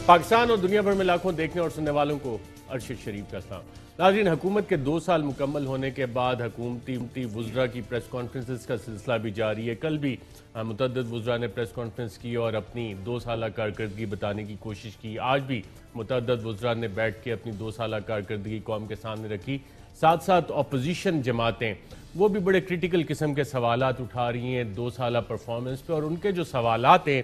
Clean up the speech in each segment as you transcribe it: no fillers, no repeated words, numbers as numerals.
پاکستان اور دنیا بھر میں لاکھوں دیکھنے اور سننے والوں کو ارشد شریف کا سلام۔ ناظرین، حکومت کے 2 سال مکمل ہونے کے بعد حکومتی وزراء کی پریس کانفرنسز کا سلسلہ بھی جاری ہے۔ کل بھی متعدد وزراء نے پریس کانفرنس کی اور اپنی 2 سالہ کارکردگی بتانے کی کوشش کی۔ آج بھی متعدد وزراء نے بیٹھ کے اپنی 2 سالہ کارکردگی قوم کے سامنے رکھی۔ ساتھ ساتھ اپوزیشن جماعتیں وہ بھی بڑے کرٹیکل قسم کے سوالات اٹھا رہی ہیں 2 سالہ پرفارمنس پہ، اور ان کے جو سوالات ہیں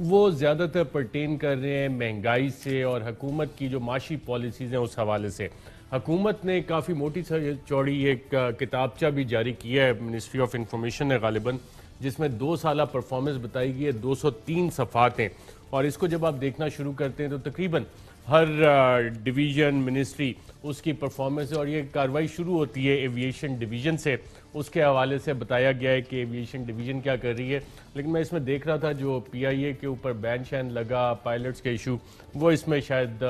وہ زیادہ تر پرٹین کر رہے ہیں مہنگائی سے اور حکومت کی جو معاشی پالیسیز ہیں اس حوالے سے۔ حکومت نے کافی موٹی چوڑی ایک کتابچہ بھی جاری کیا ہے، منسٹری آف انفارمیشن ہے غالباً، جس میں 2 سالہ پرفارمنس بتائی گئی ہے، 203 صفحات ہیں، اور اس کو جب آپ دیکھنا شروع کرتے ہیں تو تقریباً ہر ڈویژن منسٹری اس کی پرفارمنس ہے، اور یہ کارروائی شروع ہوتی ہے ایویشن ڈویژن سے۔ اس کے حوالے سے بتایا گیا ہے کہ ایویشن ڈویژن کیا کر رہی ہے، لیکن میں اس میں دیکھ رہا تھا جو پی آئی اے کے اوپر بین شین لگا پائلٹس کے ایشو، وہ اس میں شاید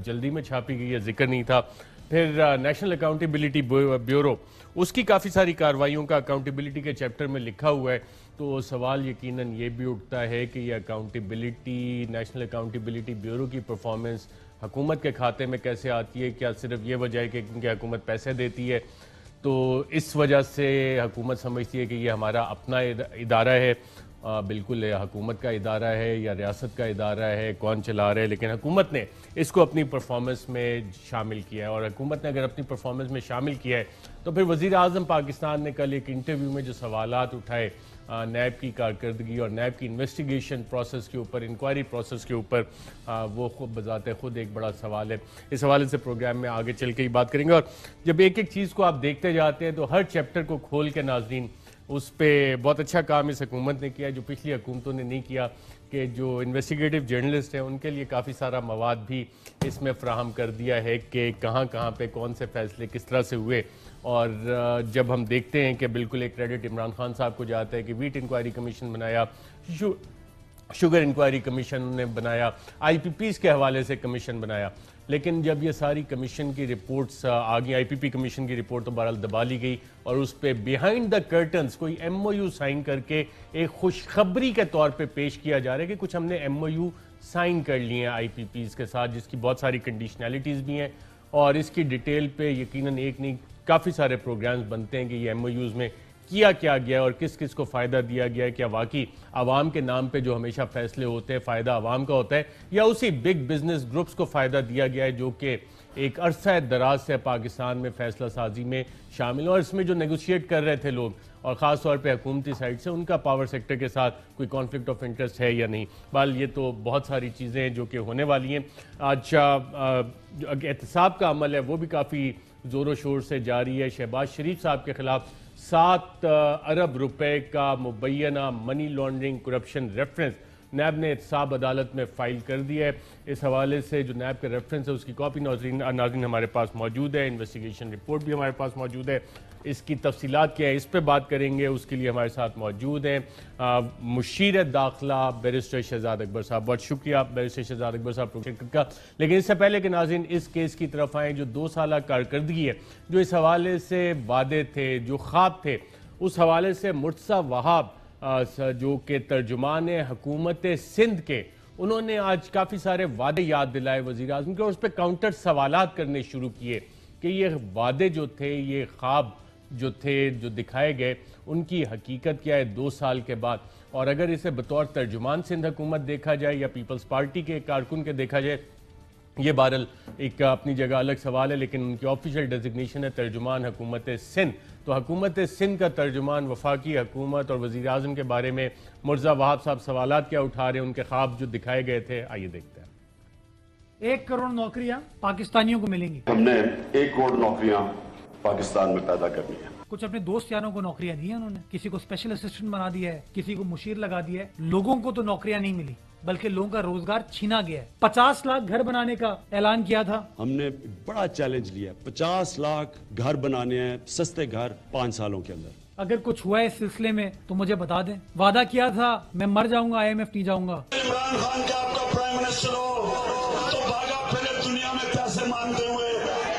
جلدی میں چھاپی گئی ہے، ذکر نہیں تھا۔ پھر نیشنل اکاؤنٹیبلٹی بیورو، اس کی کافی ساری کارروائیوں کا اکاؤنٹیبلٹی کے چیپٹر میں لکھا ہوا ہے، تو سوال یقیناً یہ بھی اٹھتا ہے کہ یہ اکاؤنٹیبلٹی، نیشنل اکاؤنٹیبلٹی بیورو کی پرفارمنس حکومت کے کھاتے میں کیسے آتی ہے؟ کیا صرف یہ وجہ ہے کہ کیونکہ حکومت پیسے دیتی ہے تو اس وجہ سے حکومت سمجھتی ہے کہ یہ ہمارا اپنا ادارہ ہے؟ بالکل حکومت کا ادارہ ہے یا ریاست کا ادارہ ہے، کون چلا رہا ہے، لیکن حکومت نے اس کو اپنی پرفارمنس میں شامل کیا ہے، اور حکومت نے اگر اپنی پرفارمنس میں شامل کیا ہے تو پھر وزیر اعظم پاکستان نے کل ایک انٹرویو میں جو سوالات اٹھائے نیب کی کارکردگی اور نیب کی انویسٹیگیشن پروسیس کے اوپر، انکوائری پروسیس کے اوپر، وہ خود بذات خود ایک بڑا سوال ہے۔ اس حوالے سے پروگرام میں آگے چل کے ہی بات کریں گے، اور جب ایک ایک چیز کو آپ دیکھتے جاتے ہیں تو ہر چیپٹر کو کھول کے ناظرین اس پہ بہت اچھا کام اس حکومت نے کیا جو پچھلی حکومتوں نے نہیں کیا، کہ جو انویسٹیگیٹو جرنلسٹ ہیں ان کے لیے کافی سارا مواد بھی اس میں فراہم کر دیا ہے کہ کہاں کہاں پہ کون سے فیصلے کس طرح سے ہوئے۔ اور جب ہم دیکھتے ہیں کہ بالکل ایک کریڈٹ عمران خان صاحب کو جاتا ہے کہ ویٹ انکوائری کمیشن بنایا، شوگر انکوائری کمیشن نے بنایا، آئی پی پیز کے حوالے سے کمیشن بنایا، لیکن جب یہ ساری کمیشن کی رپورٹس آگئی، آئی پی پی کمیشن کی رپورٹ تو بہرحال دبا لی گئی، اور اس پہ بیہائنڈ دا کرٹنز کوئی ایم او یو سائن کر کے ایک خوشخبری کے طور پہ پیش کیا جا رہا ہے کہ کچھ ہم نے ایم او یو سائن کر لیے ہیں آئی پی پیز کے ساتھ، جس کی بہت ساری کنڈیشنلٹیز بھی ہیں، اور اس کی ڈیٹیل پہ یقیناً ایک نہیں کافی سارے پروگرامز بنتے ہیں کہ یہ ایم او یوز میں کیا گیا اور کس کس کو فائدہ دیا گیا ہے، کیا واقعی عوام کے نام پہ جو ہمیشہ فیصلے ہوتے ہیں فائدہ عوام کا ہوتا ہے، یا اسی بگ بزنس گروپس کو فائدہ دیا گیا ہے جو کہ ایک عرصہ دراز سے پاکستان میں فیصلہ سازی میں شامل اور اس میں جو نیگوشیٹ کر رہے تھے لوگ، اور خاص طور پہ حکومتی سائٹ سے ان کا پاور سیکٹر کے ساتھ کوئی کانفلکٹ آف انٹرسٹ ہے یا نہیں۔ بہرحال یہ تو بہت ساری چیزیں ہیں جو کہ ہونے والی ہیں۔ آج جو احتساب کا عمل ہے وہ بھی کافی زور و شور سے جاری ہے۔ شہباز شریف صاحب کے خلاف 7 ارب روپے کا مبینہ money laundering corruption reference NAB نے احتساب عدالت میں فائل کر دیا ہے۔ اس حوالے سے جو نیب کا ریفرنس ہے اس کی کاپی ناظرین ہمارے پاس موجود ہے، انویسٹیگیشن رپورٹ بھی ہمارے پاس موجود ہے، اس کی تفصیلات کیا ہے اس پہ بات کریں گے۔ اس کے لیے ہمارے ساتھ موجود ہیں مشیر داخلہ بیرسٹر شہزاد اکبر صاحب۔ بہت شکریہ بیرسٹر شہزاد اکبر صاحب پروجیکٹ کا۔ لیکن اس سے پہلے کہ ناظرین اس کیس کی طرف آئیں، جو 2 سالہ کارکردگی ہے، جو اس حوالے سے وعدے تھے، جو خواب تھے، اس حوالے سے مرتضیٰ وہاب جو کہ ترجمان حکومت سندھ کے، انہوں نے آج کافی سارے وعدے یاد دلائے وزیر اعظم کے، اور اس پہ کاؤنٹر سوالات کرنے شروع کیے کہ یہ وعدے جو تھے، یہ خواب جو تھے جو دکھائے گئے، ان کی حقیقت کیا ہے 2 سال کے بعد، اور اگر اسے بطور ترجمان سندھ حکومت دیکھا جائے یا پیپلز پارٹی کے کارکن کے دیکھا جائے، یہ بہرحال ایک اپنی جگہ الگ سوال ہے، لیکن ان کی آفیشیل ڈیزگنیشن ہے ترجمان حکومت سندھ۔ تو حکومت سندھ کا ترجمان وفاقی حکومت اور وزیر اعظم کے بارے میں مرتضیٰ وہاب صاحب سوالات کیا اٹھا رہے ہیں، ان کے خواب جو دکھائے گئے تھے، آئیے دیکھتے ہیں۔ 1 کروڑ نوکریاں پاکستانیوں کو ملیں گی۔ ہم نے 1 کروڑ نوکریاں پاکستان میں پیدا کرنی ہیں۔ کچھ اپنے دوست یاروں کو نوکریاں دی ہیں انہوں نے، کسی کو اسپیشل اسسٹنٹ بنا دیا ہے، کسی کو مشیر لگا دیا ہے۔ لوگوں کو تو نوکریاں نہیں ملی بلکہ لوگوں کا روزگار چھینا گیا ہے۔ 50 لاکھ گھر بنانے کا اعلان کیا تھا۔ ہم نے بڑا چیلنج لیا، 50 لاکھ گھر بنانے ہیں، سستے گھر 5 سالوں کے اندر۔ اگر کچھ ہوا ہے اس سلسلے میں تو مجھے بتا دیں۔ وعدہ کیا تھا میں مر جاؤں گا IMF نہیں جاؤں گا۔ عمران خان کا آپ کا پرائم منسٹر ہو تو بھاگا پھرے دنیا میں پیسے مانگتے ہوئے،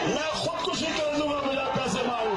میں خودکشی کر دوں گا بلا پیسے مانگ۔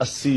80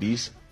20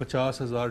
50,000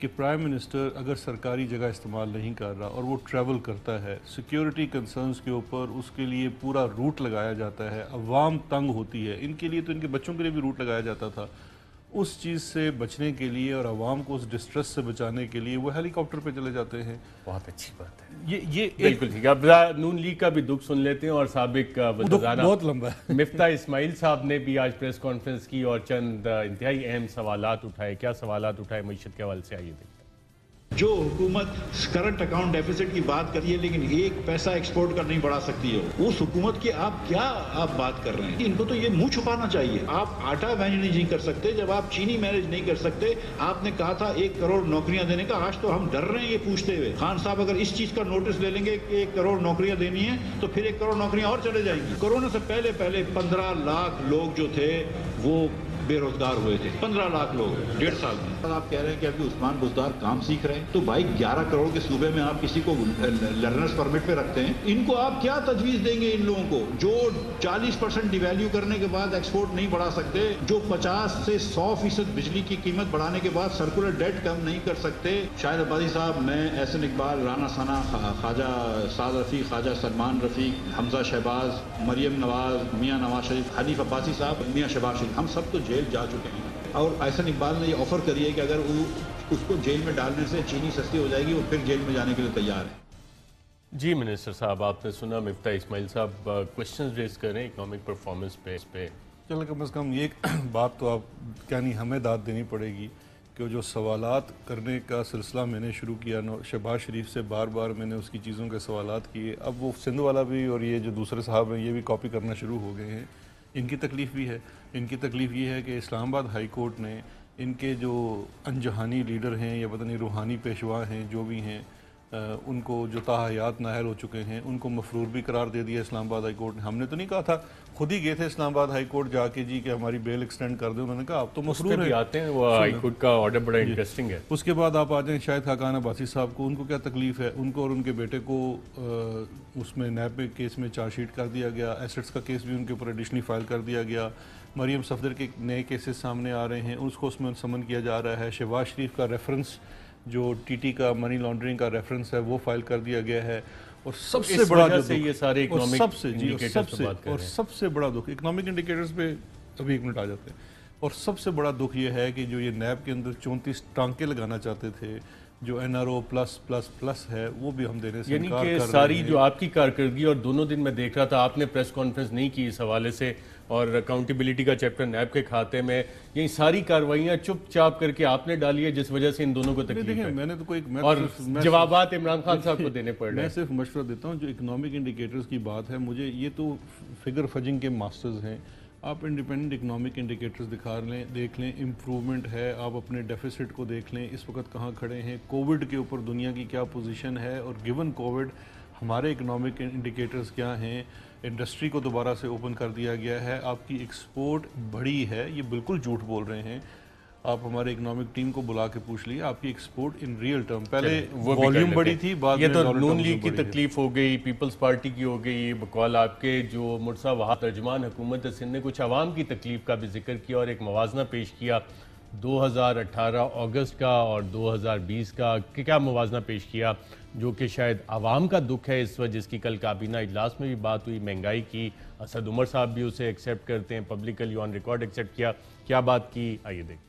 کہ پرائم منسٹر اگر سرکاری جگہ استعمال نہیں کر رہا اور وہ ٹریول کرتا ہے، سیکیورٹی کنسرنز کے اوپر اس کے لیے پورا روٹ لگایا جاتا ہے، عوام تنگ ہوتی ہے، ان کے لیے تو ان کے بچوں کے لیے بھی روٹ لگایا جاتا تھا، اس چیز سے بچنے کے لیے اور عوام کو اس ڈسٹریس سے بچانے کے لیے وہ ہیلی کاپٹر پہ چلے جاتے ہیں. بہت اچھی بات ہے. یہ بالکل ٹھیک ہے. اب نون لیگ کا بھی دکھ سن لیتے ہیں اور سابق وزیراعظم بہت لمبا ہے. مفتاح اسماعیل صاحب نے بھی آج پریس کانفرنس کی اور چند انتہائی اہم سوالات اٹھائے. کیا سوالات اٹھائے معیشت کے حوالے سے آئیے دیکھتے ہیں. جو حکومت کرنٹ اکاؤنٹ ڈیفیسٹ کی بات کری ہے لیکن ایک پیسہ ایکسپورٹ کر نہیں بڑھا سکتی ہے، اس حکومت کی آپ بات کر رہے ہیں. ان کو تو یہ منہ چھپانا چاہیے. آپ آٹا مینج نہیں کر سکتے جب آپ چینی مینج نہیں کر سکتے. آپ نے کہا تھا 1 کروڑ نوکریاں دینے کا، آج تو ہم ڈر رہے ہیں یہ پوچھتے ہوئے. خان صاحب اگر اس چیز کا نوٹس لے لیں گے کہ 1 کروڑ نوکریاں دینی ہیں تو پھر 1 کروڑ نوکریاں اور چلے جائیں گی. کورونا سے پہلے 15 لاکھ لوگ جو تھے وہ بے روزگار ہوئے تھے. 15 لاکھ لوگ 1.5 سال میں. آپ کہہ رہے ہیں کہ ابھی عثمان بزدار کام سیکھ رہے ہیں تو بھائی 11 کروڑ کے صوبے میں آپ کسی کو لرنرز پرمٹ پہ رکھتے ہیں. ان کو آپ کیا تجویز دیں گے؟ ان لوگوں کو جو 40% ڈیویلیو کرنے کے بعد ایکسپورٹ نہیں بڑھا سکتے، جو 50 سے 100% بجلی کی قیمت بڑھانے کے بعد سرکولر ڈیٹ کم نہیں کر سکتے. شاہد عباسی صاحب، میں احسن اقبال، رانا ثنا، خواجہ سعد رفیق، خواجہ سلمان رفیق، حمزہ شہباز، مریم نواز، میاں نواز شریف، حنیف عباسی صاحب، میاں شہباز شریف، ہم سب تو جیل جا چکے ہیں. اور احسن اقبال نے یہ آفر کری ہے کہ اگر اس کو جیل میں ڈالنے سے چینی سستی ہو جائے گی وہ پھر جیل میں جانے کے لیے تیار ہے. جی منسٹر صاحب، آپ نے سنا مفتاح اسماعیل صاحب کوشچنز ریز کریں اکنامک پرفارمنس پہ. چلو کم از کم یہ بات تو آپ کیا نہیں ہمیں داد دینی پڑے گی کہ جو سوالات کرنے کا سلسلہ میں نے شروع کیا شہباز شریف سے، بار بار میں نے اس کی چیزوں کے سوالات کیے. اب وہ سندھ والا بھی اور یہ جو دوسرے صاحب ہیں یہ بھی کاپی کرنا شروع ہو گئے ہیں. ان کی تکلیف بھی ہے. ان کی تکلیف یہ ہے کہ اسلام آباد ہائی کورٹ نے ان کے جو انجہانی لیڈر ہیں یا پتہ نہیں روحانی پیشوا ہیں جو بھی ہیں، ان کو جو تاحیات نااہل ہو چکے ہیں ان کو مفرور بھی قرار دے دیا اسلام آباد ہائی کورٹ نے. ہم نے تو نہیں کہا تھا، خود ہی گئے تھے اسلام آباد ہائی کورٹ جا کے جی کہ ہماری بیل ایکسٹینڈ کر دیں. انہوں نے کہا آپ تو مفرور ہیں. آتے ہیں وہ ہائی کورٹ کا آرڈر بڑا انٹرسٹنگ ہے. اس کے بعد آپ آ جائیں شاہد خاقان عباسی صاحب کو. ان کو کیا تکلیف ہے؟ ان کو اور ان کے بیٹے کو اس میں نیب کیس میں چارج شیٹ کر دیا گیا. ایسٹس کا کیس بھی ان کے اوپر ایڈیشنلی فائل کر دیا گیا. مریم صفدر کے نئے کیسز سامنے آ رہے ہیں، اس میں سمن کیا جا رہا ہے. شہباز شریف کا ریفرنس جو ٹی ٹی کا منی لانڈرنگ کا ریفرنس ہے وہ فائل کر دیا گیا ہے. اور سب سے بڑا جو یہ سارے سب سے بڑا دکھ اکنامک انڈیکیٹرز پہ ابھی 1 منٹ آ جاتے ہیں. اور سب سے بڑا دکھ یہ ہے کہ جو یہ نیب کے اندر 34 ٹانکے لگانا چاہتے تھے، جو این آر او پلس ہے، وہ بھی ہم دینے سے انکار کر رہے ہیں. یعنی کہ ساری جو آپ کی کارکردگی، اور دونوں دن میں دیکھ رہا تھا آپ نے پریس کانفرنس نہیں کی اس حوالے سے، اور اکاؤنٹیبلٹی کا چیپٹر نیب کے کھاتے میں، یہ ساری کاروائیاں چپ چاپ کر کے آپ نے ڈالی ہے جس وجہ سے ان دونوں کو تکلیف ہے. میں نے تو کوئی اور جوابات عمران خان صاحب کو دینے پڑ رہے ہیں. میں صرف مشورہ دیتا ہوں جو اکنامک انڈیکیٹرز کی بات ہے، مجھے یہ تو فگر فجنگ کے ماسٹرز ہیں. آپ انڈیپینڈنٹ اکنامک انڈیکیٹرز دیکھ لیں، امپروومنٹ ہے. آپ اپنے ڈیفیسٹ کو دیکھ لیں، اس وقت کہاں کھڑے ہیں، کووڈ کے اوپر دنیا کی کیا پوزیشن ہے، اور گیون کووڈ ہمارے اکنامک انڈیکیٹرز کیا ہیں. انڈسٹری کو دوبارہ سے اوپن کر دیا گیا ہے. آپ کی ایکسپورٹ بڑھی ہے، یہ بالکل جھوٹ بول رہے ہیں. آپ ہمارے اکنامک ٹیم کو بلا کے پوچھ لیے، آپ کی ایکسپورٹ ان ریئل ٹرم پہلے والیوم بڑی تھی، بعد میں یہ تو نون لیگ کی تکلیف ہو گئی، پیپلز پارٹی کی ہو گئی. بقول آپ کے جو مرسا وہاب ترجمان حکومت سندھ نے کچھ عوام کی تکلیف کا بھی ذکر کیا اور ایک موازنہ پیش کیا 2018 اگست کا اور 2020 کا. کیا موازنہ پیش کیا جو کہ شاید عوام کا دکھ ہے اس وجہ، جس کی کل کابینہ اجلاس میں بھی بات ہوئی. مہنگائی کی اسد عمر صاحب بھی اسے ایکسیپٹ کرتے ہیں، پبلکلی آن ریکارڈ ایکسیپٹ کیا. کیا بات کی، آئیے دیکھتے ہیں.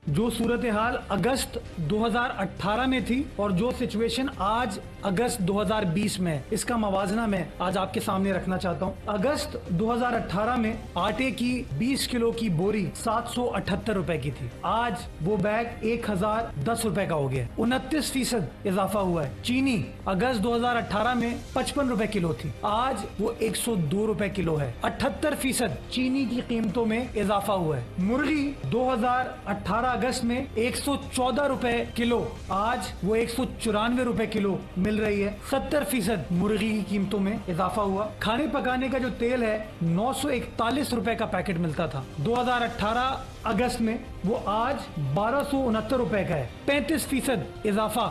جو صورتحال اگست 2018 میں تھی اور جو سچویشن آج اگست 2020 میں، اس کا موازنہ میں آج آپ کے سامنے رکھنا چاہتا ہوں. اگست 2018 میں آٹے کی 20 کلو کی بوری 778 روپے کی تھی، آج وہ بیگ 1010 روپے کا ہو گیا، 29% اضافہ ہوا ہے. چینی اگست 2018 میں 55 روپے کلو تھی، آج وہ 102 روپے کلو ہے، 78% چینی کی قیمتوں میں اضافہ ہوا ہے. مرغی 2018 اگست میں 114 روپے کلو، آج وہ 194 روپے کلو مل رہی ہے، 70% مرغی کی قیمتوں میں اضافہ ہوا. کھانے پکانے کا جو تیل ہے 941 روپے کا پیکٹ ملتا تھا 2018 اگست میں، وہ آج 1269 روپے کا ہے، 35% اضافہ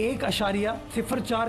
1.04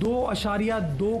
2.2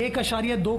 1.2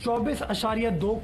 24.2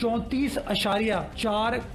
34.4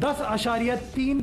10.3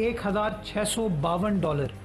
$1,652,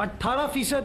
18%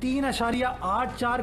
3.84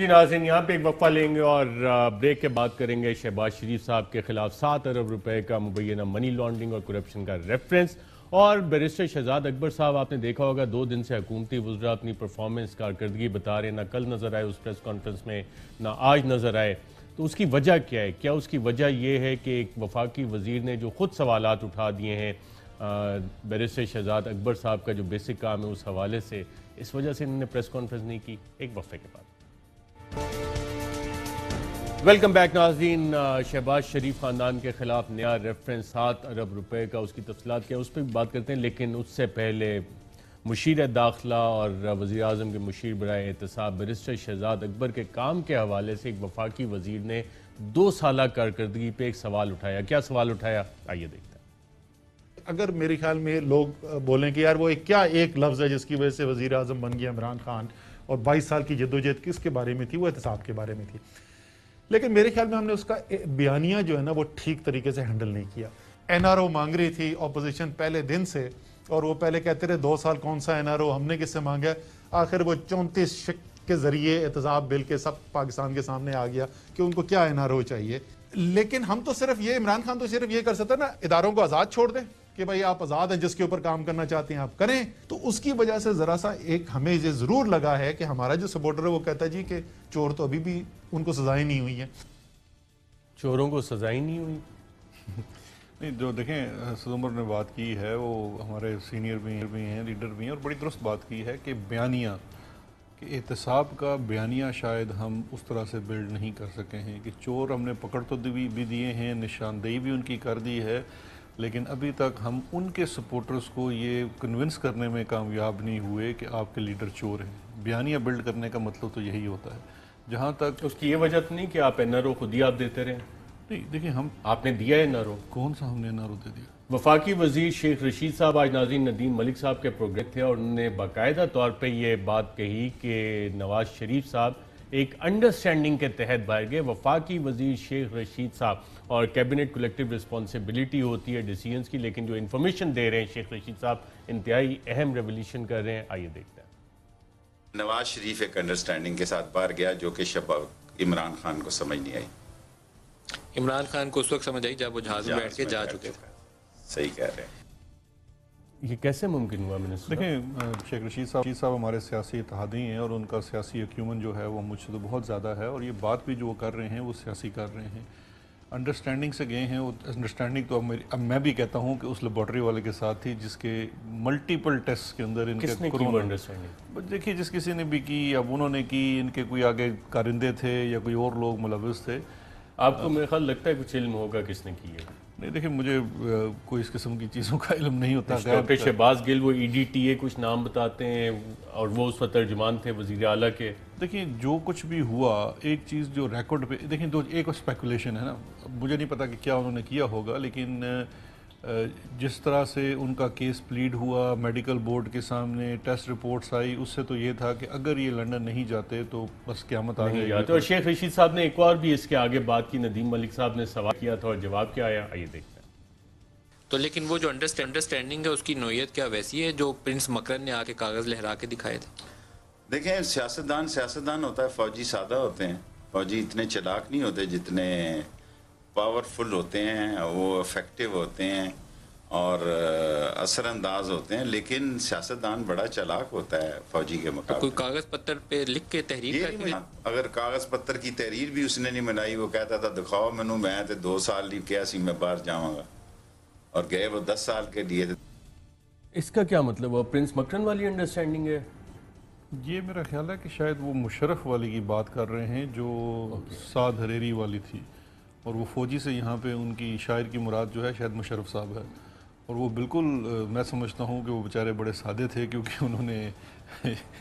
جی ناظرین، یہاں پہ ایک وقفہ لیں گے اور بریک کے بعد کریں گے شہباز شریف صاحب کے خلاف 7 ارب روپے کا مبینہ منی لانڈرنگ اور کرپشن کا ریفرنس، اور بیرسٹر شہزاد اکبر صاحب آپ نے دیکھا ہوگا 2 دن سے حکومتی وزراء اپنی پرفارمنس کارکردگی بتا رہے ہیں، نہ کل نظر آئے اس پریس کانفرنس میں نہ آج نظر آئے. تو اس کی وجہ کیا ہے؟ کیا اس کی وجہ یہ ہے کہ ایک وفاقی وزیر نے جو خود سوالات اٹھا دیے ہیں بیرسٹر شہزاد اکبر صاحب کا جو بیسک کام ہے اس حوالے سے، اس وجہ سے انہوں نے پریس کانفرنس نہیں کی؟ ایک وقفے کے بعد. ویلکم بیک ناظرین. شہباز شریف خاندان کے خلاف نیا ریفرنس 7 ارب روپے کا، اس کی تفصیلات کیا اس پہ بھی بات کرتے ہیں، لیکن اس سے پہلے مشیر داخلہ اور وزیر اعظم کے مشیر برائے احتساب بیرسٹر شہزاد اکبر کے کام کے حوالے سے ایک وفاقی وزیر نے 2 سالہ کارکردگی پہ ایک سوال اٹھایا. کیا سوال اٹھایا؟ آئیے دیکھتے ہیں. اگر میرے خیال میں لوگ بولیں کہ یار وہ کیا ایک لفظ ہے جس کی وجہ سے وزیر اعظم بن گیا عمران خان، اور 22 سال کی جدوجہد کس کے بارے میں تھی؟ وہ احتساب کے بارے میں تھی. لیکن میرے خیال میں ہم نے اس کا بیانیہ جو ہے نا وہ ٹھیک طریقے سے ہینڈل نہیں کیا. این آر او مانگ رہی تھی اپوزیشن پہلے دن سے، اور وہ پہلے کہتے رہے 2 سال کون سا این آر او، ہم نے کس سے مانگا؟ آخر وہ 34 شک کے ذریعے احتساب بل کے سب پاکستان کے سامنے آ گیا کہ ان کو کیا این آر او چاہیے. لیکن ہم تو صرف یہ، عمران خان تو صرف یہ کر سکتا نا اداروں کو آزاد چھوڑ دیں کہ بھائی آپ آزاد ہیں، جس کے اوپر کام کرنا چاہتے ہیں آپ کریں. تو اس کی وجہ سے ذرا سا ایک ہمیں یہ ضرور لگا ہے کہ ہمارا جو سپورٹر ہے وہ کہتا ہے جی کہ چور تو ابھی بھی ان کو سزائیں نہیں ہوئی ہیں. چوروں کو سزائیں نہیں ہوئی؟ نہیں، جو دیکھیں اسد عمر نے بات کی ہے وہ ہمارے سینئر بھی ہیں، لیڈر بھی ہیں، اور بڑی درست بات کی ہے کہ بیانیہ، کہ احتساب کا بیانیہ شاید ہم اس طرح سے بلڈ نہیں کر سکے ہیں کہ چور ہم نے پکڑ تو بھی دیے ہیں، نشاندہی بھی ان کی کر دی ہے، لیکن ابھی تک ہم ان کے سپورٹرز کو یہ کنونس کرنے میں کامیاب نہیں ہوئے کہ آپ کے لیڈر چور ہیں. بیانیہ بلڈ کرنے کا مطلب تو یہی ہوتا ہے. جہاں تک اس کی یہ وجہ تو نہیں کہ آپ این آر او خود ہی آپ دیتے رہے؟ نہیں، دیکھیں آپ نے دیا این آر او؟ کون سا ہم نے این آر او دے دیا؟ وفاقی وزیر شیخ رشید صاحب آج ناظرین ندیم ملک صاحب کے پروگرام تھے، اور انہوں نے باقاعدہ طور پہ یہ بات کہی کہ نواز شریف صاحب ایک انڈرسٹینڈنگ کے تحت باہر گئے. وفاقی وزیر شیخ رشید صاحب، اور کیبنٹ کولیکٹیو رسپانسبلٹی ہوتی ہے ڈیسیجنز کی، لیکن جو انفارمیشن دے رہے ہیں شیخ رشید صاحب انتہائی اہم ریولیوشن کر رہے ہیں. آئیے دیکھتے ہیں. نواز شریف ایک انڈرسٹینڈنگ کے ساتھ باہر گیا جو کہ عمران خان کو سمجھ نہیں آئی. عمران خان کو اس وقت سمجھ آئی جب وہ جہاز میں بیٹھ کے جا چکے تھے. صحیح کہہ رہے ہیں. یہ کیسے ممکن ہوا منسٹر؟ دیکھیں شیخ رشید صاحب ہمارے سیاسی اتحادی ہیں، اور ان کا سیاسی ایکیومن جو ہے وہ مجھ سے تو بہت زیادہ ہے، اور یہ بات بھی جو وہ کر رہے ہیں وہ سیاسی کر رہے ہیں. انڈرسٹینڈنگ سے گئے ہیں. وہ انڈرسٹینڈنگ تو اب میں بھی کہتا ہوں کہ اس لیبارٹری والے کے ساتھ تھی جس کے ملٹیپل ٹیسٹ کے اندر ان کے انڈرسٹینڈنگ دیکھیے جس کسی نے بھی کی، اب انہوں نے کی، ان کے کوئی آگے کارندے تھے یا کوئی اور لوگ ملوث تھے. آپ کو میرے خیال لگتا ہے کچھ علم ہوگا کس نے کی ہے؟ نہیں، دیکھیں مجھے کوئی اس قسم کی چیزوں کا علم نہیں ہوتا. ڈاکٹر شہباز گل وہ ای ڈی ٹی اے کچھ نام بتاتے ہیں، اور وہ اس وقت ترجمان تھے وزیر اعلیٰ کے. دیکھیں جو کچھ بھی ہوا، ایک چیز جو ریکارڈ پہ دیکھیں، ایک اسپیکولیشن ہے نا، مجھے نہیں پتا کہ کیا انہوں نے کیا ہوگا، لیکن جس طرح سے ان کا کیس پلیڈ ہوا میڈیکل بورڈ کے سامنے، ٹیسٹ رپورٹس آئی، اس سے تو یہ تھا کہ اگر یہ لنڈن نہیں جاتے تو بس قیامت آ جائے گی. اور شیخ رشید صاحب نے ایک اور بھی اس کے آگے بات کی. ندیم ملک صاحب نے سوال کیا تھا اور جواب کیا آیا، آئیے دیکھتے ہیں. تو لیکن وہ جو انڈرسٹینڈنگ ہے اس کی نوعیت کیا ویسی ہے جو پرنس مکرن نے آ کے کاغذ لہرا کے دکھائے تھے؟ دیکھیں سیاستدان ہوتا ہے، فوجی سادہ ہوتے ہیں. فوجی اتنے چلاک نہیں ہوتے جتنے پاورفل ہوتے ہیں، وہ افیکٹو ہوتے ہیں اور اثر انداز ہوتے ہیں، لیکن سیاستدان بڑا چلاک ہوتا ہے فوجی کے مقابلے. کوئی کاغذ پتر پہ لکھ کے تحریر کر کے؟ اگر کاغذ پتر کی تحریر بھی اس نے نہیں بنائی، وہ کہتا تھا دکھاؤ مینوں، میں تے 2 سال نہیں کیا سی میں باہر جاؤں گا، اور گئے وہ 10 سال کے لیے. اس کا کیا مطلب ہے؟ پرنس مکرن والی انڈرسٹینڈنگ ہے؟ یہ میرا خیال ہے کہ شاید وہ مشرف والی کی بات کر رہے ہیں جو سعد حریری والی تھی، اور وہ فوجی سے یہاں پہ ان کی شاعر کی مراد جو ہے شاید مشرف صاحب ہے. اور وہ بالکل میں سمجھتا ہوں کہ وہ بیچارے بڑے سادے تھے، کیونکہ انہوں نے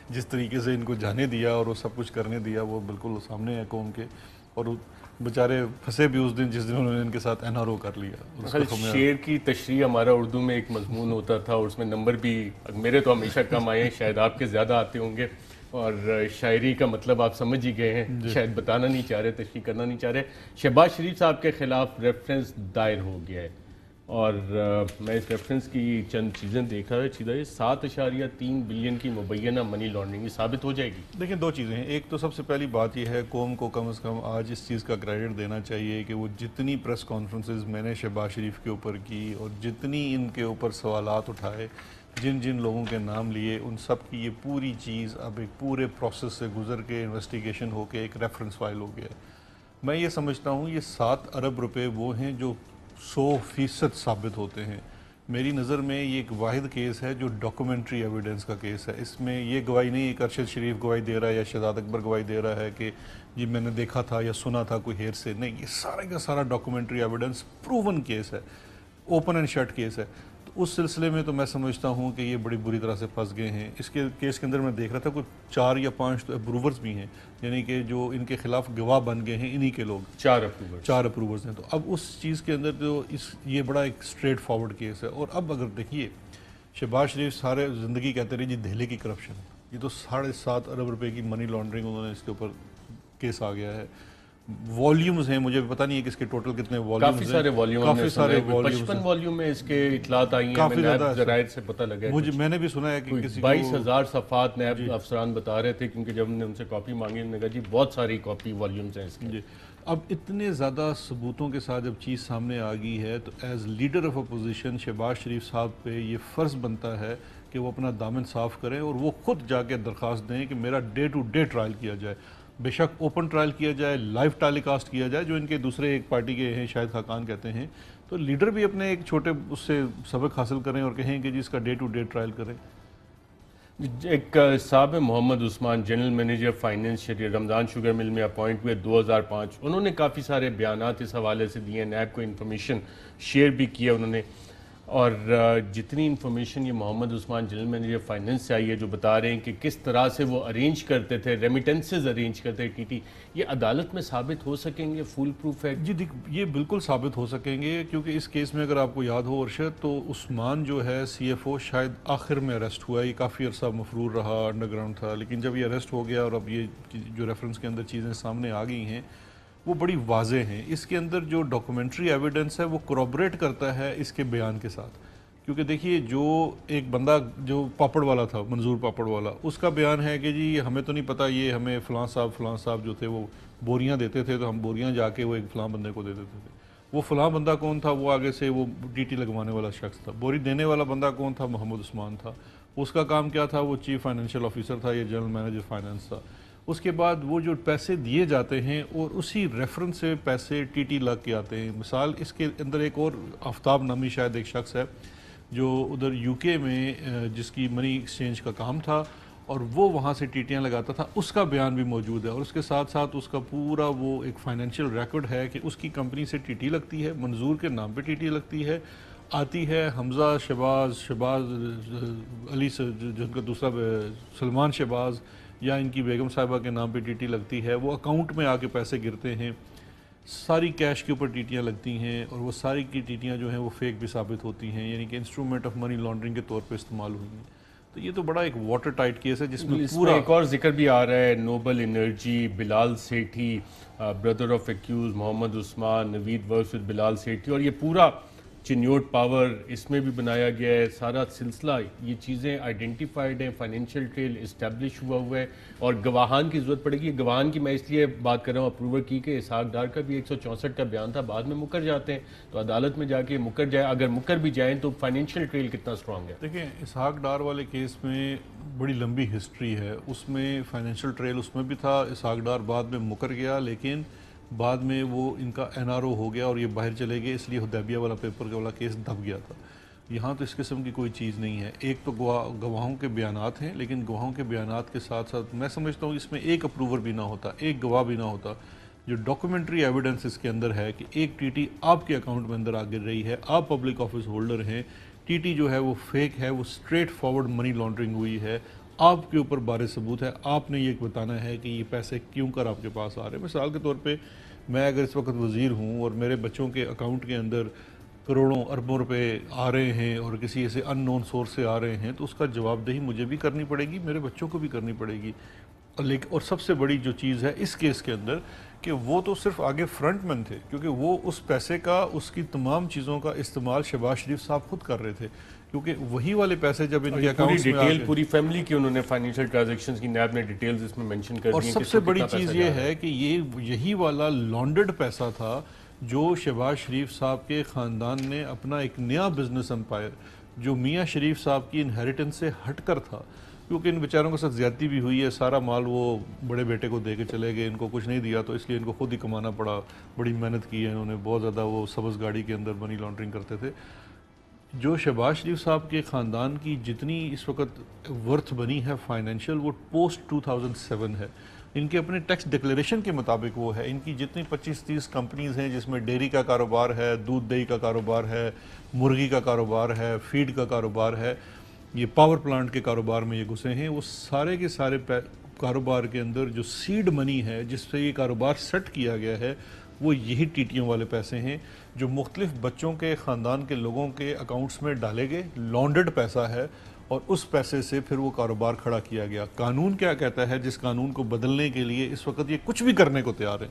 جس طریقے سے ان کو جانے دیا اور وہ سب کچھ کرنے دیا وہ بالکل سامنے ہے قوم کے. اور بیچارے پھنسے بھی اس دن جس دن انہوں نے ان کے ساتھ این آر او کر لیا. شعر کی تشریح ہمارا اردو میں ایک مضمون ہوتا تھا، اور اس میں نمبر بھی میرے تو ہمیشہ کم آئے ہیں، شاید آپ کے زیادہ آتے ہوں گے، اور شاعری کا مطلب آپ سمجھ ہی گئے ہیں، شاید بتانا نہیں چاہ رہے، تشریح کرنا نہیں چاہ رہے. شہباز شریف صاحب کے خلاف ریفرنس دائر ہو گیا ہے، اور میں اس ریفرنس کی چند چیزیں دیکھ رہا تھا. 7.3 بلین کی مبینہ منی لانڈرنگ یہ ثابت ہو جائے گی؟ دیکھیں دو چیزیں ہیں. ایک تو سب سے پہلی بات یہ ہے قوم کو کم از کم آج اس چیز کا کریڈٹ دینا چاہیے کہ وہ جتنی پریس کانفرنسز میں نے شہباز شریف کے اوپر کی اور جتنی ان کے اوپر سوالات اٹھائے, جن لوگوں کے نام لیے, ان سب کی یہ پوری چیز اب ایک پورے پروسیس سے گزر کے انویسٹیگیشن ہو کے ایک ریفرنس فائل ہو گیا. میں یہ سمجھتا ہوں یہ 7 ارب روپے وہ ہیں جو 100% ثابت ہوتے ہیں. میری نظر میں یہ ایک واحد کیس ہے جو ڈاکومنٹری ایویڈنس کا کیس ہے. اس میں یہ گواہی نہیں ہے کہ ارشد شریف گواہی دے رہا ہے یا شہزاد اکبر گواہی دے رہا ہے کہ جی میں نے دیکھا تھا یا سنا تھا کوئی ہیر سے. نہیں, یہ سارا کا سارا ڈاکومنٹری ایویڈنس پروون کیس ہے, اوپن اینڈ شٹ کیس ہے. تو اس سلسلے میں تو میں سمجھتا ہوں کہ یہ بڑی بری طرح سے پھنس گئے ہیں. اس کے کیس کے اندر میں دیکھ رہا تھا کوئی 4 یا 5 تو اپروورز بھی ہیں, یعنی کہ جو ان کے خلاف گواہ بن گئے ہیں انہی کے لوگ 4 اپروورز ہیں. تو اب اس چیز کے اندر جو یہ بڑا ایک اسٹریٹ فارورڈ کیس ہے. اور اب اگر دیکھیے شہباز شریف سارے زندگی کہتے رہے جی دہلی کی کرپشن, یہ تو 7.5 ارب روپے کی منی لانڈرنگ انہوں نے اس کے اوپر کیس آ گیا ہے. والیومز ہیں, مجھے پتہ نہیں ہے کہ اس کے ٹوٹل کتنے والیومز ہیں. کافی سارے 55 والیوم میں اس کے اطلاعات آئی ہیں, نیب ذرائع سے پتہ لگا ہے. میں نے بھی سنا ہے کہ 22,000 صفحات نیب افسران بتا رہے تھے, کیونکہ جب ہم نے ان سے کاپی مانگی انہوں نے کہا جی بہت ساری کاپی والیومز ہیں اس کے. اب اتنے زیادہ ثبوتوں کے ساتھ جب چیز سامنے آ گئی ہے تو as leader of opposition Shehbaz Sharif صاحب پہ یہ فرض بنتا ہے کہ وہ اپنا دامن صاف کریں اور وہ خود جا کے درخواست دیں کہ میرا ڈے ٹو ڈے ٹرائل کیا جائے. بے شک اوپن ٹرائل کیا جائے, لائیو ٹیلی کاسٹ کیا جائے, جو ان کے دوسرے ایک پارٹی کے ہیں شاہد خاقان کہتے ہیں. تو لیڈر بھی اپنے ایک چھوٹے اس سے سبق حاصل کریں اور کہیں کہ جی اس کا ڈے ٹو ڈے ٹرائل کریں. ایک صاحب Muhammad Usman general manager finance شریف رمضان شوگر مل میں اپوائنٹ ہوئے 2005. انہوں نے کافی سارے بیانات اس حوالے سے دیے, نیب کو انفارمیشن شیئر بھی کیا انہوں نے. اور جتنی انفارمیشن یہ Muhammad Usman general manager finance سے آئی ہے جو بتا رہے ہیں کہ کس طرح سے وہ ارینج کرتے تھے, ریمیٹنسز ارینج کرتے تھے ٹی, یہ عدالت میں ثابت ہو سکیں گے, فول پروف ہے؟ جی یہ بالکل ثابت ہو سکیں گے, کیونکہ اس کیس میں اگر آپ کو یاد ہو ارشد تو عثمان جو ہے سی ایف او شاید آخر میں اریسٹ ہوا ہے. یہ کافی عرصہ مفرور رہا, انڈر گراؤنڈ تھا, لیکن جب یہ اریسٹ ہو گیا اور اب یہ جو ریفرنس کے اندر چیزیں سامنے آ گئی ہیں وہ بڑی واضح ہیں. اس کے اندر جو ڈاکومنٹری ایویڈنس ہے وہ کورابریٹ کرتا ہے اس کے بیان کے ساتھ. کیونکہ دیکھیے جو ایک بندہ جو پاپڑ والا تھا, منظور پاپڑ والا, اس کا بیان ہے کہ جی ہمیں تو نہیں پتہ, یہ ہمیں فلاں صاحب جو تھے وہ بوریاں دیتے تھے تو ہم بوریاں جا کے وہ ایک فلاں بندے کو دے دیتے تھے. وہ فلاں بندہ کون تھا, وہ آگے سے وہ ٹی ٹی لگوانے والا شخص تھا. بوری دینے والا بندہ کون تھا, محمد عثمان تھا. اس کا کام کیا تھا, وہ چیف فائنینشیل آفیسر تھا یا جنرل مینیجر فائنانس تھا. اس کے بعد وہ جو پیسے دیے جاتے ہیں اور اسی ریفرنس سے پیسے ٹی ٹی لگ کے آتے ہیں. مثال اس کے اندر ایک اور آفتاب نامی شاید ایک شخص ہے جو ادھر یو کے میں جس کی منی ایکسچینج کا کام تھا اور وہ وہاں سے ٹیٹیاں لگاتا تھا, اس کا بیان بھی موجود ہے. اور اس کے ساتھ ساتھ اس کا پورا وہ ایک فائنینشیل ریکارڈ ہے کہ اس کی کمپنی سے ٹی ٹی لگتی ہے, منظور کے نام پہ ٹی ٹی لگتی ہے, آتی ہے حمزہ شہباز علی سے جن کا دوسرا سلمان شہباز یا ان کی بیگم صاحبہ کے نام پہ ٹی ٹی لگتی ہے. وہ اکاؤنٹ میں آ کے پیسے گرتے ہیں, ساری کیش کے اوپر ٹیٹیاں لگتی ہیں اور وہ ساری کی ٹیٹیاں جو ہیں وہ فیک بھی ثابت ہوتی ہیں, یعنی کہ انسٹرومنٹ آف منی لانڈرنگ کے طور پہ استعمال ہوئی ہیں. تو یہ تو بڑا ایک واٹر ٹائٹ کیس ہے جس میں پورا ایک اور ذکر بھی آ رہا ہے, noble energy, Bilal Sethi, brother of accused Muhammad Usman, Naveed works with Bilal Sethi, اور یہ پورا چنیوٹ پاور اس میں بھی بنایا گیا ہے. سارا سلسلہ یہ چیزیں آئیڈینٹیفائڈ ہیں, فائنینشیل ٹریل اسٹیبلش ہوا ہے اور گواہان کی ضرورت پڑے گی. گواہان کی میں اس لیے بات کر رہا ہوں اپروور کی کہ اسحاق ڈار کا بھی 164 کا بیان تھا, بعد میں مکر جاتے ہیں, تو عدالت میں جا کے مکر جائے, اگر مکر بھی جائیں تو فائنینشیل ٹریل کتنا سٹرانگ ہے. دیکھیں اسحاق ڈار والے کیس میں بڑی لمبی ہسٹری ہے, اس میں فائنینشیل ٹریل اس میں بھی تھا. اسحاق ڈار بعد میں مکر گیا, لیکن بعد میں وہ ان کا این آر او ہو گیا اور یہ باہر چلے گئے, اس لیے حدیبیہ والا پیپر والا کیس دب گیا تھا. یہاں تو اس قسم کی کوئی چیز نہیں ہے. ایک تو گواہوں کے بیانات ہیں, لیکن گواہوں کے بیانات کے ساتھ ساتھ میں سمجھتا ہوں اس میں ایک اپروور بھی نہ ہوتا, ایک گواہ بھی نہ ہوتا. جو ڈاکومنٹری ایویڈنس اس کے اندر ہے کہ ایک ٹی ٹی آپ کے اکاؤنٹ میں اندر آ گر رہی ہے, آپ پبلک آفس ہولڈر ہیں, ٹی ٹی جو ہے وہ فیک ہے, وہ اسٹریٹ فارورڈ منی لانڈرنگ ہوئی ہے, آپ کے اوپر بارے ثبوت ہے, آپ نے یہ بتانا ہے کہ یہ پیسے کیوں کر آپ کے پاس آ رہے ہیں. مثال کے طور پہ میں اگر اس وقت وزیر ہوں اور میرے بچوں کے اکاؤنٹ کے اندر کروڑوں اربوں روپے آ رہے ہیں اور کسی ایسے ان نون سورس سے آ رہے ہیں, تو اس کا جواب دہی مجھے بھی کرنی پڑے گی, میرے بچوں کو بھی کرنی پڑے گی. اور سب سے بڑی جو چیز ہے اس کیس کے اندر کہ وہ تو صرف آگے فرنٹ مین تھے، کیونکہ وہ اس پیسے کا، اس کی تمام چیزوں کا استعمال شہباز شریف صاحب خود کر رہے تھے، کیونکہ وہی والے پیسے جب ان کے اکاؤنٹس میں ڈیٹیل پوری فیملی کی انہوں نے فائنینشیل ٹرانزیکشنز کی نیب نے ڈیٹیلز اس میں منشن کر دی اور ہیں. سب سے بڑی چیز یہ ہے کہ یہی والا لانڈرڈ پیسہ تھا جو شہباز شریف صاحب کے خاندان نے اپنا ایک نیا بزنس امپائر جو میاں شریف صاحب کی انہیریٹنس سے ہٹ کر تھا، کیونکہ ان بیچاروں کے ساتھ زیادتی بھی ہوئی ہے، سارا مال وہ بڑے بیٹے کو دے کے چلے گئے، ان کو کچھ نہیں دیا، تو اس لیے ان کو خود ہی کمانا پڑا. بڑی محنت کی ہے انہوں نے، بہت زیادہ وہ سبز گاڑی کے اندر منی لانڈرنگ کرتے تھے. جو شہباز شریف صاحب کے خاندان کی جتنی اس وقت ورتھ بنی ہے فائنینشیل، وہ پوسٹ 2007 ہے. ان کے اپنے ٹیکس ڈکلیریشن کے مطابق وہ ہے. ان کی جتنی 25-30 کمپنیز ہیں جس میں ڈیری کا کاروبار ہے، دودھ دہی کا کاروبار ہے، مرغی کا کاروبار ہے، فیڈ کا کاروبار ہے، یہ پاور پلانٹ کے کاروبار میں یہ گھسے ہیں، وہ سارے کے سارے کاروبار کے اندر جو سیڈ منی ہے جس سے یہ کاروبار سیٹ کیا گیا ہے، وہ یہی ٹیٹیوں والے پیسے ہیں جو مختلف بچوں کے خاندان کے لوگوں کے اکاؤنٹس میں ڈالے گئے. لانڈرڈ پیسہ ہے اور اس پیسے سے پھر وہ کاروبار کھڑا کیا گیا. قانون کیا کہتا ہے؟ جس قانون کو بدلنے کے لیے اس وقت یہ کچھ بھی کرنے کو تیار ہیں،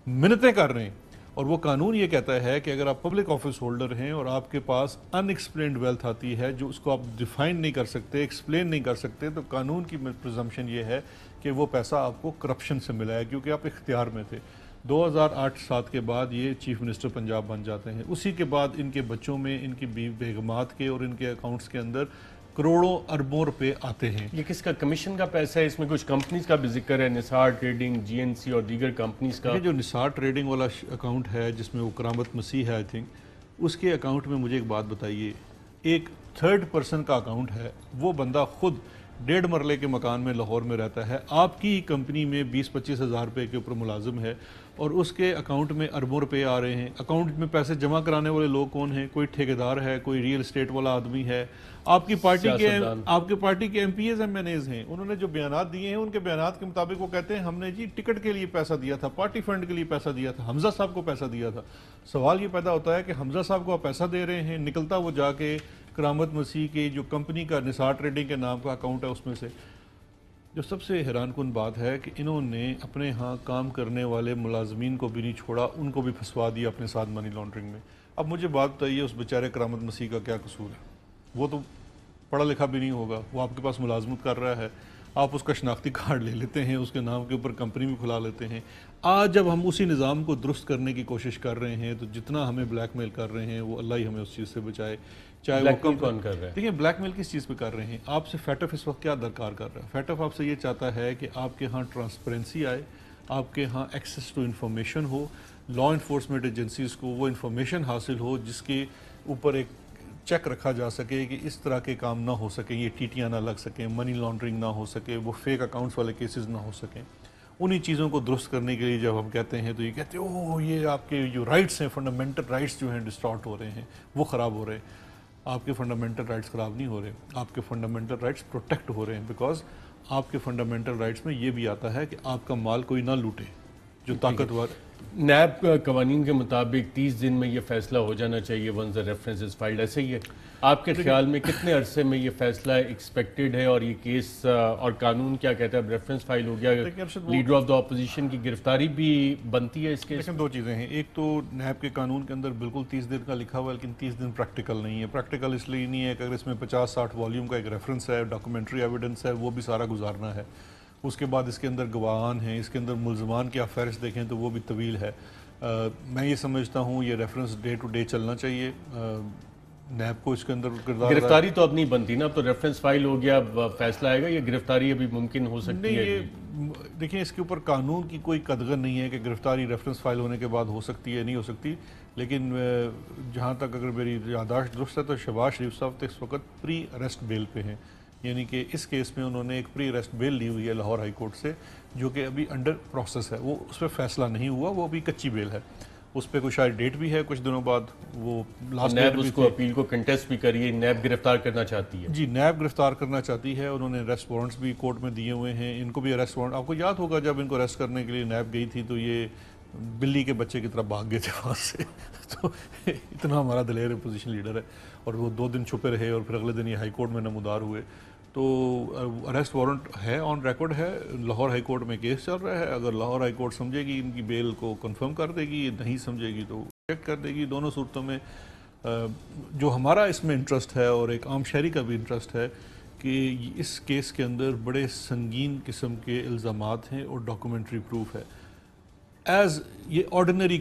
منتیں کر رہے ہیں، اور وہ قانون یہ کہتا ہے کہ اگر آپ پبلک آفس ہولڈر ہیں اور آپ کے پاس ان ایکسپلینڈ ویلتھ آتی ہے جو اس کو آپ ڈیفائن نہیں کر سکتے، ایکسپلین نہیں کر سکتے، تو قانون کی پرزمپشن یہ ہے کہ وہ پیسہ آپ کو کرپشن سے ملا ہے کیونکہ آپ اختیار میں تھے. 2008-7 کے بعد یہ چیف منسٹر پنجاب بن جاتے ہیں. اسی کے بعد ان کے بچوں میں، ان کی بیگمات کے اور ان کے اکاؤنٹس کے اندر کروڑوں اربوں روپے آتے ہیں. یہ کس کا کمیشن کا پیسہ ہے؟ اس میں کچھ کمپنیز کا بھی ذکر ہے، نثار ٹریڈنگ، جی این سی اور دیگر کمپنیز کا. یہ جو نثار ٹریڈنگ والا اکاؤنٹ ہے جس میں وہ کرامت مسیح ہے آئی تھنک، اس کے اکاؤنٹ میں مجھے ایک بات بتائیے، ایک تھرڈ پرسن کا اکاؤنٹ ہے، وہ بندہ خود 1.5 مرلے کے مکان میں لاہور میں رہتا ہے، آپ کی کمپنی میں 20-25 ہزار روپے کے اوپر ملازم ہے، اور اس کے اکاؤنٹ میں اربوں روپے آ رہے ہیں. اکاؤنٹ میں پیسے جمع کرانے والے لوگ کون ہیں؟ کوئی ٹھیکیدار ہے، کوئی ریئل اسٹیٹ والا آدمی ہے، آپ کی پارٹی کے MPAs MNAs ہیں. انہوں نے جو بیانات دیے ہیں ان کے بیانات کے مطابق وہ کہتے ہیں ہم نے جی ٹکٹ کے لیے پیسہ دیا تھا، پارٹی فنڈ کے لیے پیسہ دیا تھا، حمزہ صاحب کو پیسہ دیا تھا. سوال یہ پیدا ہوتا ہے کہ حمزہ صاحب کو آپ پیسہ دے رہے ہیں، نکلتا وہ جا کے کرامت مسیح کی جو کمپنی کا نثار ٹریڈنگ کے نام کا اکاؤنٹ ہے اس میں سے. جو سب سے حیران کن بات ہے کہ انہوں نے اپنے ہاں کام کرنے والے ملازمین کو بھی نہیں چھوڑا، ان کو بھی پھنسوا دیا اپنے ساتھ منی لانڈرنگ میں. اب مجھے بات بتائیے اس بیچارے کرامت مسیح کا کیا قصور ہے؟ وہ تو پڑھا لکھا بھی نہیں ہوگا، وہ آپ کے پاس ملازمت کر رہا ہے، آپ اس کا شناختی کارڈ لے لیتے ہیں، اس کے نام کے اوپر کمپنی بھی کھلا لیتے ہیں. آج جب ہم اسی نظام کو درست کرنے کی کوشش کر رہے ہیں تو جتنا ہمیں بلیک میل کر رہے ہیں وہ اللہ ہی ہمیں اس چیز سے بچائے. چاہے وہ کون کر رہا ہے؟ دیکھیں بلیک میل کس چیز پہ کر رہے ہیں. آپ سے فیٹف اس وقت کیا درکار کر رہا ہے؟ فیٹف آپ سے یہ چاہتا ہے کہ آپ کے ہاں ٹرانسپیرنسی آئے، آپ کے ہاں ایکسیس ٹو انفارمیشن ہو، لا انفورسمنٹ ایجنسیز کو وہ انفارمیشن حاصل ہو جس کے اوپر ایک چیک رکھا جا سکے کہ اس طرح کے کام نہ ہو سکیں، یہ ٹیٹیاں نہ لگ سکیں، منی لانڈرنگ نہ ہو سکے، وہ فیک اکاؤنٹس والے کیسز نہ ہو سکیں. انہی چیزوں کو درست کرنے کے لیے جب ہم کہتے ہیں تو یہ کہتے ہیں اوہ یہ آپ کے جو رائٹس ہیں، فنڈامنٹل رائٹس جو ہیں ڈسٹارٹ ہو رہے ہیں، وہ خراب ہو رہے ہیں. آپ کے فنڈامنٹل رائٹس خراب نہیں ہو رہے، آپ کے فنڈامنٹل رائٹس پروٹیکٹ ہو رہے ہیں، بیکاز آپ کے فنڈامنٹل رائٹس میں یہ بھی آتا ہے کہ آپ کا مال کوئی نہ لوٹے جو طاقتور. نیب قوانین کے مطابق 30 دن میں یہ فیصلہ ہو جانا چاہیے once the reference is filed, ایسے ہی ہے؟ آپ کے خیال میں کتنے عرصے میں یہ فیصلہ ایکسپیکٹڈ ہے؟ اور یہ کیس اور قانون کیا کہتا ہے؟ اب ریفرنس فائل ہو گیا، لیڈر آف دا اپوزیشن کی گرفتاری بھی بنتی ہے اس کے. لیکن دو چیزیں ہیں، ایک تو نیب کے قانون کے اندر بالکل 30 دن کا لکھا ہوا ہے، لیکن 30 دن پریکٹیکل نہیں ہے. پریکٹیکل اس لیے نہیں ہے کہ اگر اس میں 50-60 والیوم کا ایک ریفرنس ہے، ڈاکومنٹری ایویڈنس ہے، وہ بھی سارا گزارنا ہے. اس کے بعد اس کے اندر گواہان ہیں، اس کے اندر ملزمان کی آپ فہرست دیکھیں تو وہ بھی طویل ہے. میں یہ سمجھتا ہوں یہ ریفرنس ڈے ٹو ڈے چلنا چاہیے. نیب کو اس کے اندر گرفتاری تو اب نہیں بنتی نا، اب تو ریفرنس فائل ہو گیا، فیصلہ آئے گا، یہ گرفتاری ابھی ممکن ہو سکتی ہے؟ دیکھیں اس کے اوپر قانون کی کوئی قدغن نہیں ہے کہ گرفتاری ریفرنس فائل ہونے کے بعد ہو سکتی ہے نہیں ہو سکتی. لیکن جہاں تک اگر میری یادداشت درست ہے تو شہباز شریف صاحب اس وقت پری اریسٹ بیل پہ ہیں، یعنی کہ اس کیس میں انہوں نے ایک پری اریسٹ بیل لی ہوئی ہے لاہور ہائی کورٹ سے، جو کہ ابھی انڈر پروسیس ہے. وہ اس پہ فیصلہ نہیں ہوا، وہ ابھی کچی بیل ہے. اس پہ کوئی شاید ڈیٹ بھی ہے کچھ دنوں بعد. وہ لاسٹ نیب اس کو اپیل کو کنٹیسٹ بھی کریے، نیب گرفتار کرنا چاہتی ہے. جی نیب گرفتار کرنا چاہتی ہے. انہوں نے اریسٹ وارنٹس بھی کورٹ میں دیے ہوئے ہیں. ان کو بھی اریسٹ وارنٹ، آپ کو یاد ہوگا جب ان کو اریسٹ کرنے کے لیے نیب گئی تھی تو یہ بلی کے بچے کی طرح بھاگ گئے تھے وہاں سے. تو اتنا ہمارا دلیر اپوزیشن لیڈر ہے، اور وہ 2 دن چھپے رہے اور پھر اگلے دن یہ ہائی کورٹ میں نمودار ہوئے. تو اریسٹ وارنٹ ہے، آن ریکارڈ ہے، لاہور ہائی کورٹ میں کیس چل رہا ہے. اگر لاہور ہائی کورٹ سمجھے گی ان کی بیل کو کنفرم کر دے گی، نہیں سمجھے گی تو ریجیکٹ کر دے گی. دونوں صورتوں میں جو ہمارا اس میں انٹرسٹ ہے اور ایک عام شہری کا بھی انٹرسٹ ہے کہ اس کیس کے اندر بڑے سنگین قسم کے الزامات ہیں اور ڈاکومنٹری پروف ہے. ایز یہ آرڈینری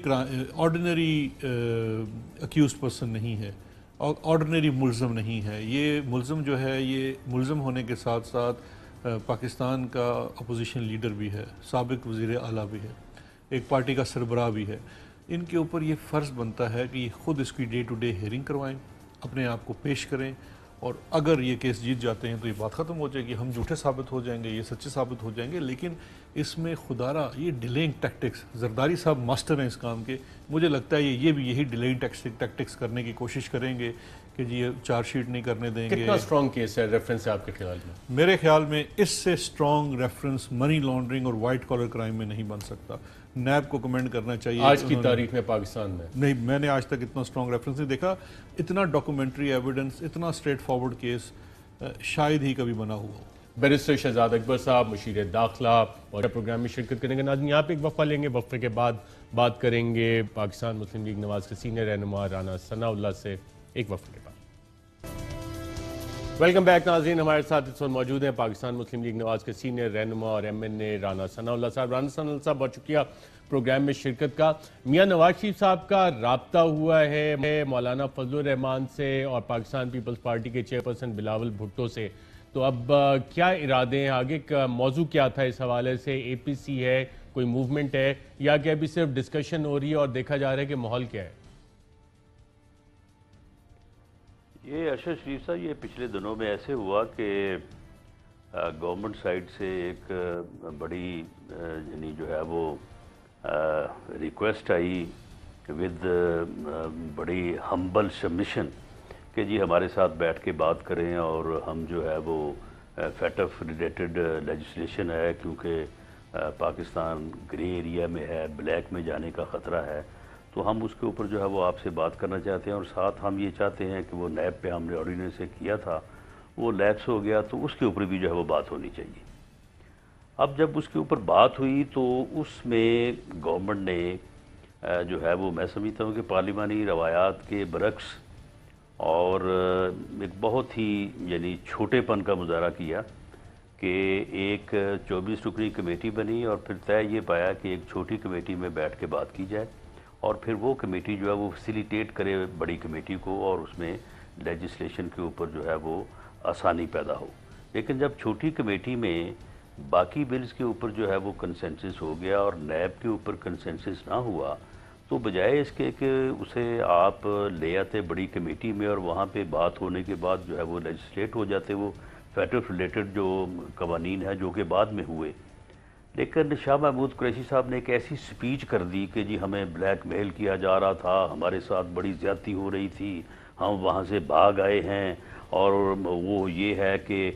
اکیوز پرسن نہیں ہے، آرڈینری ملزم نہیں ہے. یہ ملزم جو ہے، یہ ملزم ہونے کے ساتھ ساتھ پاکستان کا اپوزیشن لیڈر بھی ہے، سابق وزیر اعلیٰ بھی ہے، ایک پارٹی کا سربراہ بھی ہے. ان کے اوپر یہ فرض بنتا ہے کہ یہ خود اس کی ڈے ٹو ڈے ہیئرنگ کروائیں، اپنے آپ کو پیش کریں، اور اگر یہ کیس جیت جاتے ہیں تو یہ بات ختم ہو جائے گی. ہم جھوٹے ثابت ہو جائیں گے، یہ سچے ثابت ہو جائیں گے. لیکن اس میں خدارہ یہ ڈیلینگ ٹیکٹکس، زرداری صاحب ماسٹر ہیں اس کام کے. مجھے لگتا ہے یہ بھی یہی ڈیلینگ ٹیکٹکس کرنے کی کوشش کریں گے کہ جی یہ چارج شیٹ نہیں کرنے دیں گے. کتنا سٹرونگ کیس ہے ریفرنس ہے آپ کے خیال میں؟ میرے خیال میں اس سے سٹرونگ ریفرنس منی لانڈرنگ اور وائٹ کالر کرائم میں نہیں بن سکتا. نیب کو کمنڈ کرنا چاہیے آج کی تاریخ میں پاکستان میں. نہیں، میں نے آج تک اتنا سٹرونگ ریفرنس نہیں دیکھا. اتنا ڈاکومنٹری ایویڈنس، اتنا اسٹریٹ فارورڈ کیس شاید ہی کبھی بنا ہوا ہو. بیرسٹر شہزاد اکبر صاحب مشیر داخلہ اور پروگرام میں شرکت کریں گے. ناظرین یہاں پہ ایک وقفہ لیں گے، وقفے کے بعد بات کریں گے پاکستان مسلم لیگ نواز کے سینئر رہنما رانا ثناء اللہ سے. ایک وقفے کے بعد ویلکم بیک ناظرین. ہمارے ساتھ اس وقت موجود ہیں پاکستان مسلم لیگ نواز کے سینئر رہنما اور MNA رانا ثناء اللہ صاحب. رانا ثناء اللہ صاحب بہت شکریہ پروگرام میں شرکت کا. میاں نواز شریف صاحب کا رابطہ ہوا ہے مولانا فضل الرحمان سے اور پاکستان پیپلز پارٹی کے چیئرپرسن بلاول بھٹو سے. تو اب کیا ارادے ہیں آگے کا؟ موضوع کیا تھا اس حوالے سے؟ APC ہے، کوئی موومنٹ ہے، یا کہ ابھی صرف ڈسکشن ہو رہی ہے اور دیکھا جا رہا ہے کہ ماحول کیا ہے؟ یہ ارشد شریف صاحب، یہ پچھلے دنوں میں ایسے ہوا کہ گورنمنٹ سائڈ سے ایک بڑی یعنی جو ہے وہ ریکویسٹ آئی ود بڑی ہمبل سبمیشن کہ جی ہمارے ساتھ بیٹھ کے بات کریں اور ہم جو ہے وہ فیٹف ریلیٹڈ لیجسلیشن ہے، کیونکہ پاکستان گرے ایریا میں ہے، بلیک میں جانے کا خطرہ ہے، تو ہم اس کے اوپر جو ہے وہ آپ سے بات کرنا چاہتے ہیں. اور ساتھ ہم یہ چاہتے ہیں کہ وہ نیب پہ ہم نے آرڈیننس سے کیا تھا، وہ لیپس ہو گیا، تو اس کے اوپر بھی جو ہے وہ بات ہونی چاہیے. اب جب اس کے اوپر بات ہوئی تو اس میں گورنمنٹ نے جو ہے وہ میں سمجھتا ہوں کہ پارلیمانی روایات کے برعکس اور ایک بہت ہی یعنی چھوٹے پن کا مظاہرہ کیا کہ ایک 24 رکنی کمیٹی بنی اور پھر طے یہ پایا کہ ایک چھوٹی کمیٹی میں بیٹھ کے بات کی جائے اور پھر وہ کمیٹی جو ہے وہ فیسیلیٹیٹ کرے بڑی کمیٹی کو اور اس میں لیجسلیشن کے اوپر جو ہے وہ آسانی پیدا ہو. لیکن جب چھوٹی کمیٹی میں باقی بلز کے اوپر جو ہے وہ کنسنسس ہو گیا اور نیب کے اوپر کنسنسس نہ ہوا، تو بجائے اس کے کہ اسے آپ لے آتے بڑی کمیٹی میں اور وہاں پہ بات ہونے کے بعد جو ہے وہ لیجسلیٹ ہو جاتے وہ فیٹف ریلیٹڈ جو قوانین ہیں جو کہ بعد میں ہوئے. لیکن شاہ محمود قریشی صاحب نے ایک ایسی سپیچ کر دی کہ جی ہمیں بلیک میل کیا جا رہا تھا، ہمارے ساتھ بڑی زیادتی ہو رہی تھی، ہم وہاں سے بھاگ آئے ہیں، اور وہ یہ ہے کہ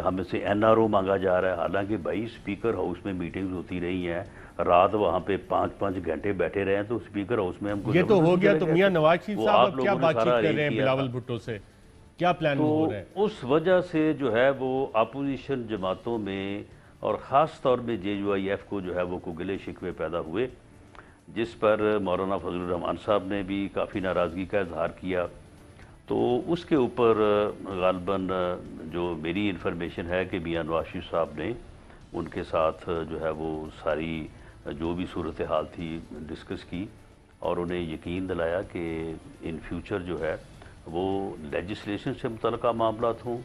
ہمیں سے NRO مانگا جا رہا ہے. حالانکہ بھائی اسپیکر ہاؤس میں میٹنگز ہوتی رہی ہیں، رات وہاں پہ 5-5 گھنٹے بیٹھے رہے ہیں، تو اسپیکر ہاؤس میں ہم کو یہ تو ہو گیا. تو میاں نواز شریف صاحب اب کیا بات چیت کر رہے ہیں بلاول بھٹو سے؟ کیا پلان ہو رہا ہے؟ تو اس وجہ سے جو ہے وہ اپوزیشن جماعتوں میں اور خاص طور میں JUIF کو جو ہے وہ گلے شکوے پیدا ہوئے، جس پر مولانا فضل الرحمان صاحب نے بھی کافی ناراضگی کا اظہار کیا. تو اس کے اوپر غالباً جو میری انفارمیشن ہے کہ میاں نواز شریف صاحب نے ان کے ساتھ جو ہے وہ ساری جو بھی صورتحال تھی ڈسکس کی اور انہیں یقین دلایا کہ ان فیوچر جو ہے وہ لیجسلیشن سے متعلقہ معاملات ہوں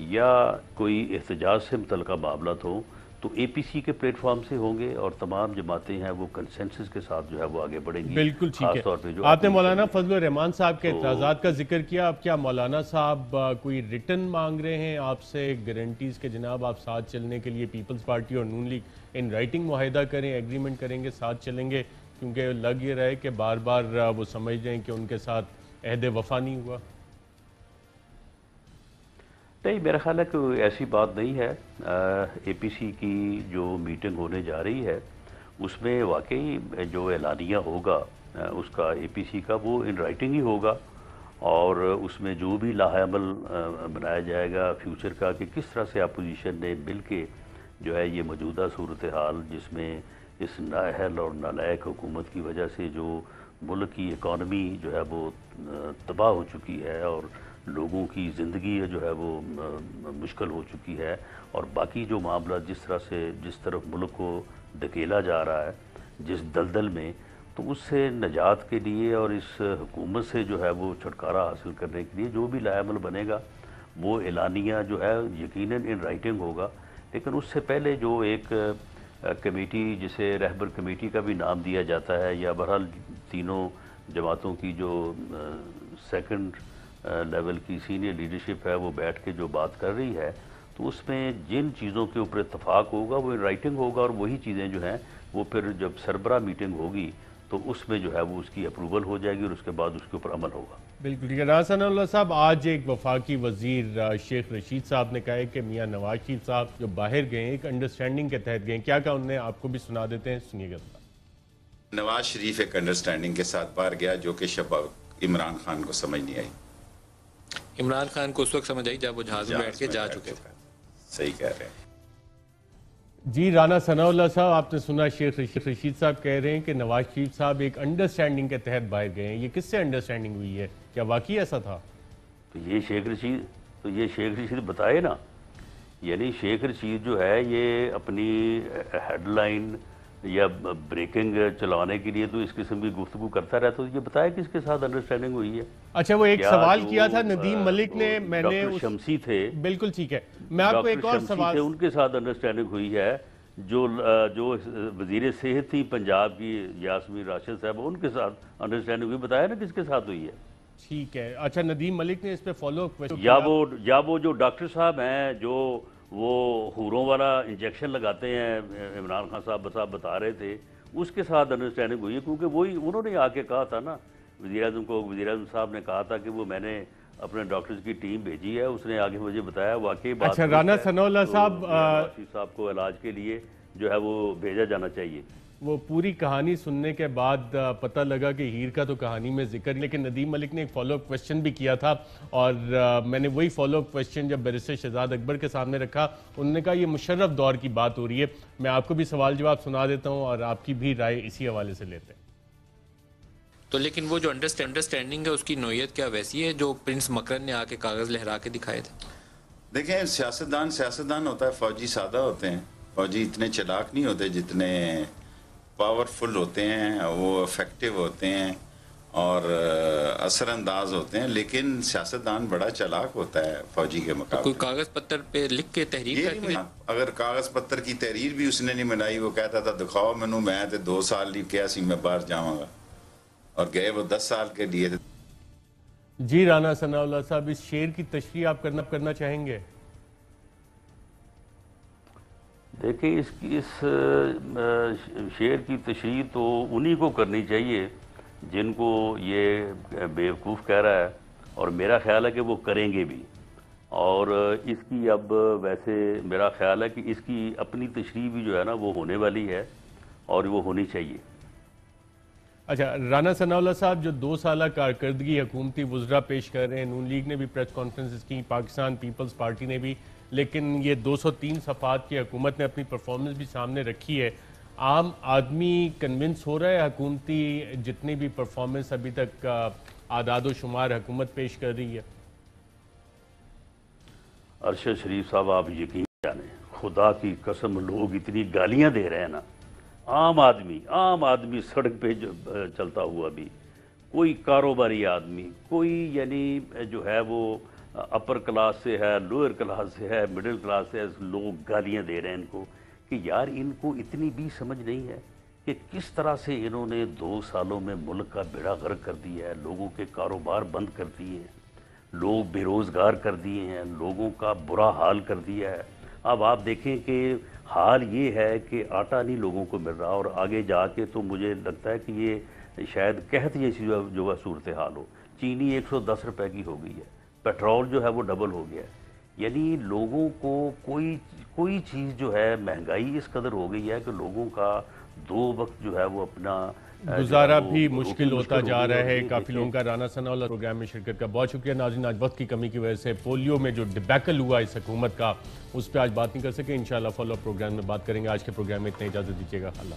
یا کوئی احتجاج سے متعلقہ معاملات ہوں تو APC کے پلیٹ فارم سے ہوں گے اور تمام جماعتیں ہیں وہ کنسنسس کے ساتھ جو ہے وہ آگے بڑھیں گی. بالکل ٹھیک ہے. آپ نے مولانا فضل الرحمان صاحب کے اعتراضات کا ذکر کیا. اب کیا مولانا صاحب کوئی ریٹن مانگ رہے ہیں آپ سے گارنٹیز کہ جناب آپ ساتھ چلنے کے لیے پیپلز پارٹی اور نون لیگ ان رائٹنگ معاہدہ کریں، ایگریمنٹ کریں گے، ساتھ چلیں گے؟ کیونکہ لگ یہ رہے کہ بار بار وہ سمجھ جائیں کہ ان کے ساتھ عہد وفا نہیں ہوا. نہیں، میرا خیال ہے کہ ایسی بات نہیں ہے. APC کی جو میٹنگ ہونے جا رہی ہے اس میں واقعی جو اعلانیہ ہوگا اس کا APC کا وہ ان رائٹنگ ہی ہوگا اور اس میں جو بھی لاہ عمل بنایا جائے گا فیوچر کا کہ کس طرح سے اپوزیشن نے مل کے جو ہے یہ موجودہ صورتحال جس میں اس نااہل اور نالائق حکومت کی وجہ سے جو ملک کی اکانومی جو ہے وہ تباہ ہو چکی ہے اور لوگوں کی زندگی جو ہے وہ مشکل ہو چکی ہے اور باقی جو معاملات جس طرف ملک کو دھکیلا جا رہا ہے جس دلدل میں، تو اس سے نجات کے لیے اور اس حکومت سے جو ہے وہ چھٹکارا حاصل کرنے کے لیے جو بھی لاہ عمل بنے گا وہ اعلانیہ جو ہے یقیناً ان رائٹنگ ہوگا، لیکن اس سے پہلے جو ایک کمیٹی جسے رہبر کمیٹی کا بھی نام دیا جاتا ہے یا بہرحال تینوں جماعتوں کی جو سیکنڈ لیول کی سینئر لیڈرشپ ہے وہ بیٹھ کے جو بات کر رہی ہے، تو اس میں جن چیزوں کے اوپر اتفاق ہوگا وہ رائٹنگ ہوگا اور وہی چیزیں جو ہیں وہ پھر جب سربراہ میٹنگ ہوگی تو اس میں جو ہے وہ اس کی اپروول ہو جائے گی اور اس کے بعد اس کے اوپر عمل ہوگا۔ بالکل ٹھیک ہے۔ رانا ثناء اللہ صاحب، آج ایک وفاقی وزیر شیخ رشید صاحب نے کہا ہے کہ میاں نواز شریف صاحب جو باہر گئے ایک انڈرسٹینڈنگ کے تحت گئے، کیا کہا انہوں نے، آپ کو بھی سنا دیتے ہیں، سنیے گا۔ نواز شریف ایک انڈرسٹینڈنگ کے ساتھ باہر گیا جو کہ عمران خان کو سمجھ نہیں آئی۔ عمران خان کو اس وقت سمجھ آئی جب وہ جہاز میں بیٹھ کے جا چکے تھے۔ صحیح کہہ رہے ہیں جی رانا ثناء اللہ صاحب، آپ نے سنا شیخ رشید صاحب کہہ رہے ہیں کہ نواز شریف صاحب ایک انڈرسٹینڈنگ کے تحت باہر گئے ہیں، یہ کس سے انڈرسٹینڈنگ ہوئی ہے، کیا واقعی ایسا تھا؟ تو یہ شیخ رشید بتائے نا، یعنی شیخ رشید جو ہے یہ اپنی ہیڈ لائن یا بریکنگ چلانے کے لیے تو اس قسم کی گفتگو کرتا رہتا، تو یہ بتایا کس کے ساتھ انڈرسٹینڈنگ ہوئی ہے۔ اچھا، وہ ایک سوال کیا تھا ندیم ملک نے، میں نے ڈاکٹر شمسی تھے، بالکل ٹھیک ہے، میں آپ کو ایک اور سوال، ان کے ساتھ انڈرسٹینڈنگ ہوئی ہے، جو وزیر صحت تھی پنجاب کی یاسمین راشد صاحب، ان کے ساتھ انڈرسٹینڈنگ ہوئی، بتایا نا کس کے ساتھ ہوئی ہے۔ ٹھیک ہے، اچھا ندیم ملک نے اس پہ فالو اپ یا وہ جو ڈاکٹر صاحب ہیں جو وہ حوروں والا انجیکشن لگاتے ہیں، عمران خان صاحب بتا رہے تھے، اس کے ساتھ انڈرسٹینڈنگ ہوئی ہے، کیونکہ وہی انہوں نے آ کے کہا تھا نا وزیر اعظم صاحب نے کہا تھا کہ وہ میں نے اپنے ڈاکٹرز کی ٹیم بھیجی ہے، اس نے آگے مجھے بتایا واقعی بات۔ اچھا رانا ثناء اللہ صاحب کو علاج کے لیے جو ہے وہ بھیجا جانا چاہیے۔ وہ پوری کہانی سننے کے بعد پتہ لگا کہ ہیر کا تو کہانی میں ذکر، لیکن ندیم ملک نے ایک فالو اپ کویسچن بھی کیا تھا اور میں نے وہی فالو اپ کویسچن جب بیرسٹر شہزاد اکبر کے سامنے رکھا، انہوں نے کہا یہ مشرف دور کی بات ہو رہی ہے۔ میں آپ کو بھی سوال جواب سنا دیتا ہوں اور آپ کی بھی رائے اسی حوالے سے لیتے ہیں۔ تو لیکن وہ جو انڈرسٹینڈنگ ہے اس کی نوعیت کیا ویسی ہے جو پرنس مکرن نے آ کے کاغذ لہرا کے دکھائے تھے؟ دیکھیں، سیاستدان ہوتا ہے، فوجی سادہ ہوتے ہیں، فوجی اتنے چلاک نہیں ہوتے جتنے پاورفل ہوتے ہیں، وہ افیکٹو ہوتے ہیں اور اثر انداز ہوتے ہیں، لیکن سیاستدان بڑا چلاک ہوتا ہے فوجی کے مقابلے۔ کوئی کاغذ پتر پہ لکھ کے تحریر کر کے، اگر کاغذ پتر کی تحریر بھی اس نے نہیں بنائی، وہ کہتا تھا دکھاؤ مینوں، میں تے 2 سال نہیں کیا سی میں باہر جاؤں گا، اور گئے وہ 10 سال کے لیے۔ جی رانا ثناء اللہ صاحب، اس شعر کی تشریح آپ کرنا چاہیں گے؟ دیکھیں، اس شعر کی تشریح تو انہی کو کرنی چاہیے جن کو یہ بیوقوف کہہ رہا ہے، اور میرا خیال ہے کہ وہ کریں گے بھی، اور اس کی اب ویسے میرا خیال ہے کہ اس کی اپنی تشریح بھی جو ہے نا وہ ہونے والی ہے اور وہ ہونی چاہیے۔ اچھا رانا ثناء اللہ صاحب، جو 2 سالہ کارکردگی حکومتی وزراء پیش کر رہے ہیں، نون لیگ نے بھی پریس کانفرنسز کی، پاکستان پیپلز پارٹی نے بھی، لیکن یہ 203 صفحات کی حکومت نے اپنی پرفارمنس بھی سامنے رکھی ہے، عام آدمی کنونس ہو رہا ہے حکومتی جتنی بھی پرفارمنس ابھی تک اعداد و شمار حکومت پیش کر رہی ہے؟ ارشد شریف صاحب، آپ یقین جانیں، خدا کی قسم لوگ اتنی گالیاں دے رہے ہیں نا، عام آدمی سڑک پہ چلتا ہوا بھی، کوئی کاروباری آدمی، کوئی یعنی جو ہے وہ اپر کلاس سے ہے، لوئر کلاس سے ہے، مڈل کلاس سے ہے، لوگ گالیاں دے رہے ہیں ان کو کہ یار ان کو اتنی بھی سمجھ نہیں ہے کہ کس طرح سے انہوں نے 2 سالوں میں ملک کا بیڑا غرق کر دیا ہے، لوگوں کے کاروبار بند کر دیے ہیں، لوگ بے روزگار کر دیے ہیں، لوگوں کا برا حال کر دیا ہے۔ اب آپ دیکھیں کہ حال یہ ہے کہ آٹا نہیں لوگوں کو مل رہا، اور آگے جا کے تو مجھے لگتا ہے کہ یہ شاید قحط جیسی جو ہے صورتحال ہو۔ چینی 110 روپے کی ہو گئی ہے، پیٹرول جو ہے وہ ڈبل ہو گیا ہے، یعنی لوگوں کو کوئی چیز جو ہے، مہنگائی اس قدر ہو گئی ہے کہ لوگوں کا 2 وقت جو ہے وہ اپنا گزارا بھی مشکل ہوتا جا رہا ہے. کافی لوگوں کا رانا ثناء اللہ پروگرام میں شرکت کا بہت شکریہ. ناظرین آج وقت کی کمی کی وجہ سے پولیو میں جو ڈبیکل ہوا اس حکومت کا اس پہ آج بات نہیں کر سکے. انشاءاللہ فالو اپ پروگرام میں بات کریں گے. آج کے پروگرام میں اتنے اجازت دیجیے گا. اللہ